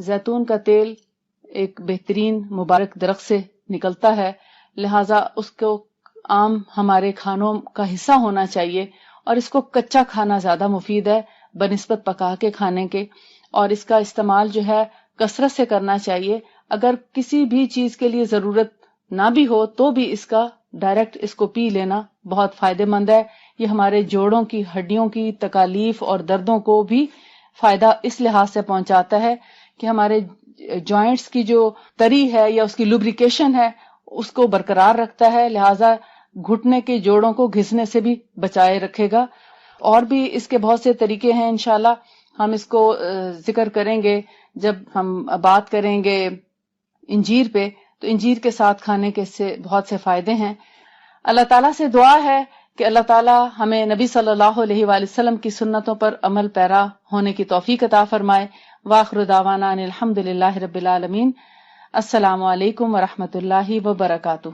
زیتون کا تیل ایک بہترین مبارک درخت سے نکلتا ہے، لہٰذا اس کو عام ہمارے کھانوں کا حصہ ہونا چاہیے، اور اس کو کچا کھانا زیادہ مفید ہے بنسبت پکا کے کھانے کے، اور اس کا استعمال جو ہے کثرت سے کرنا چاہیے۔ اگر کسی بھی چیز کے لیے ضرورت نہ بھی ہو تو بھی اس کا ڈائریکٹ اس کو پی لینا بہت فائدہ مند ہے۔ یہ ہمارے جوڑوں کی ہڈیوں کی تکالیف اور دردوں کو بھی فائدہ اس لحاظ سے پہنچاتا ہے کہ ہمارے جوائنٹس کی جو تری ہے یا اس کی لوبریکیشن ہے اس کو برقرار رکھتا ہے، لہٰذا گھٹنے کے جوڑوں کو گھسنے سے بھی بچائے رکھے گا۔ اور بھی اس کے بہت سے طریقے ہیں، انشاءاللہ ہم اس کو ذکر کریں گے جب ہم بات کریں گے انجیر پہ، تو انجیر کے ساتھ کھانے کے اس سے بہت سے فائدے ہیں۔ اللہ تعالیٰ سے دعا ہے کہ اللہ تعالیٰ ہمیں نبی صلی اللہ علیہ وآلہ وسلم کی سنتوں پر عمل پیرا ہونے کی توفیق عطا فرمائے۔ وآخر دعوانا ان الحمد للہ رب العالمین۔ السلام علیکم ورحمۃ اللہ وبرکاتہ۔